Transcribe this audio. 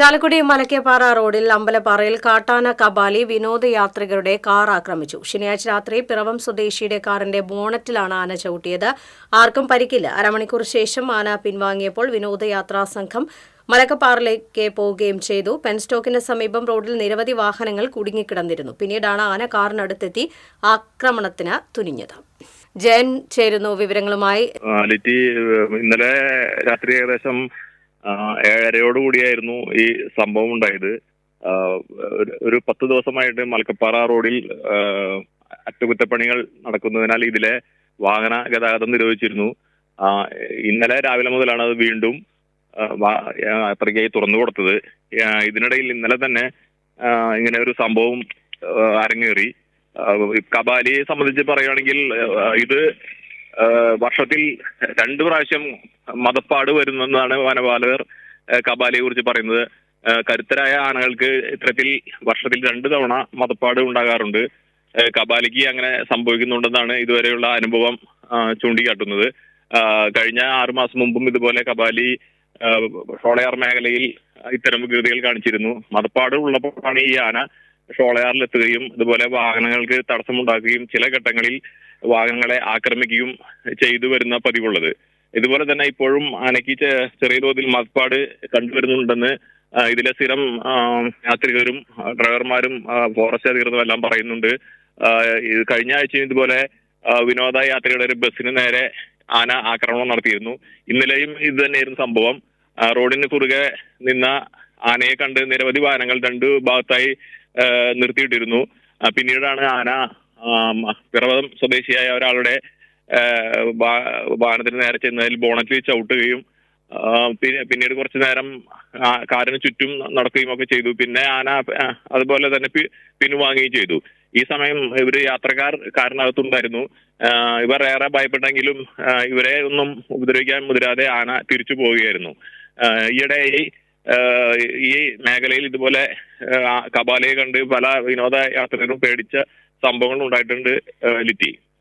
ചാലക്കുടി മലക്കേപ്പാറ റോഡിൽ അമ്പലപ്പാറയിൽ കാട്ടാന കബാലി വിനോദയാത്രികരുടെ കാർ ആക്രമിച്ചു. ശനിയാഴ്ച രാത്രി പിറവം സ്വദേശിയുടെ കാറിന്റെ ബോണറ്റിലാണ് ആന ചവിട്ടിയത്. ആർക്കും പരിക്കില്ല. അരമണിക്കൂർ ശേഷം ആന പിൻവാങ്ങിയപ്പോൾ വിനോദയാത്രാ സംഘം മലക്കപ്പാറയിലേക്ക് പോവുകയും ചെയ്തു. പെൻസ്റ്റോക്കിന് സമീപം റോഡിൽ നിരവധി വാഹനങ്ങൾ കുടുങ്ങിക്കിടന്നിരുന്നു. പിന്നീടാണ് ആന കാറിനടുത്തെത്തി ആക്രമണത്തിന് തുനിഞ്ഞത്. ജയൻ ചേരുന്നു വിവരങ്ങളുമായി. ഇന്നലെ രാത്രി ഏകദേശം 7:30 ഈ സംഭവം ഉണ്ടായത്. ഒരു 10 ദിവസമായിട്ട് മലക്കപ്പാറ റോഡിൽ അറ്റകുറ്റപ്പണികൾ നടക്കുന്നതിനാൽ ഇതിലെ വാഹന ഗതാഗതം നിരോധിച്ചിരുന്നു. ഇന്നലെ രാവിലെ മുതലാണ് അത് വീണ്ടും യാത്രയ്ക്കായി തുറന്നു കൊടുത്തത്. ഇതിനിടയിൽ ഇന്നലെ തന്നെ ഇങ്ങനെ ഒരു സംഭവം അരങ്ങേറി. കബാലിയെ സംബന്ധിച്ച് പറയുകയാണെങ്കിൽ ഇത് വർഷത്തിൽ 2 പ്രാവശ്യം മതപ്പാട് വരുന്നെന്നാണ് വനപാലകർ കബാലിയെ കുറിച്ച് പറയുന്നത്. കരുത്തരായ ആനകൾക്ക് ഇത്തരത്തിൽ വർഷത്തിൽ 2 തവണ മതപ്പാട് ഉണ്ടാകാറുണ്ട്. കബാലിക്ക് അങ്ങനെ സംഭവിക്കുന്നുണ്ടെന്നാണ് ഇതുവരെയുള്ള അനുഭവം ചൂണ്ടിക്കാട്ടുന്നത്. കഴിഞ്ഞ 6 മാസം മുമ്പും ഇതുപോലെ കബാലി ഷോളയാർ മേഖലയിൽ ഇത്തരം വികൃതികൾ കാണിച്ചിരുന്നു. മതപ്പാട് ഉള്ളപ്പോഴാണ് ഈ ആന ഷോളയാറിലെത്തുകയും ഇതുപോലെ വാഹനങ്ങൾക്ക് തടസ്സമുണ്ടാക്കുകയും ചില ഘട്ടങ്ങളിൽ വാഹനങ്ങളെ ആക്രമിക്കുകയും ചെയ്തു വരുന്ന പതിവുള്ളത്. ഇതുപോലെ തന്നെ ഇപ്പോഴും ആനയ്ക്ക് ചെറിയ തോതിൽ മതപ്പാട് കണ്ടുവരുന്നുണ്ടെന്ന് ഇതിലെ സ്ഥിരം യാത്രികരും ഡ്രൈവർമാരും ഫോറസ്റ്റ് അധികൃതരും എല്ലാം പറയുന്നുണ്ട്. കഴിഞ്ഞ ആഴ്ചയും ഇതുപോലെ വിനോദയാത്രികളുടെ ഒരു ബസ്സിന് നേരെ ആന ആക്രമണം നടത്തിയിരുന്നു. ഇന്നലെയും ഇത് തന്നെയായിരുന്നു സംഭവം. റോഡിന് കുറുകെ നിന്ന ആനയെ കണ്ട് നിരവധി വാഹനങ്ങൾ 2 ഭാഗത്തായി നിർത്തിയിട്ടിരുന്നു. പിന്നീടാണ് ആന പിറവം സ്വദേശിയായ ഒരാളുടെ വാഹനത്തിന് നേരെ ചെന്നതിൽ ബോണറ്റിൽ ചവിട്ടുകയും പിന്നീട് കുറച്ചു നേരം കാറിന് ചുറ്റും നടക്കുകയും ഒക്കെ ചെയ്തു. പിന്നെ ആന അതുപോലെ തന്നെ പിൻവാങ്ങുകയും ചെയ്തു. ഈ സമയം യാത്രക്കാർ കാറിനകത്തുണ്ടായിരുന്നു. ഇവർ ഏറെ ഭയപ്പെട്ടെങ്കിലും ഇവരെ ഒന്നും ഉപദ്രവിക്കാൻ മുതിരാതെ ആന തിരിച്ചു പോവുകയായിരുന്നു. ഈയിടെ ഈ മേഖലയിൽ ഇതുപോലെ കബാലയെ കണ്ട് പല വിനോദയാത്രികരും പേടിച്ച സംഭവങ്ങൾ ഉണ്ടായിട്ടുണ്ട്. ലിറ്റി.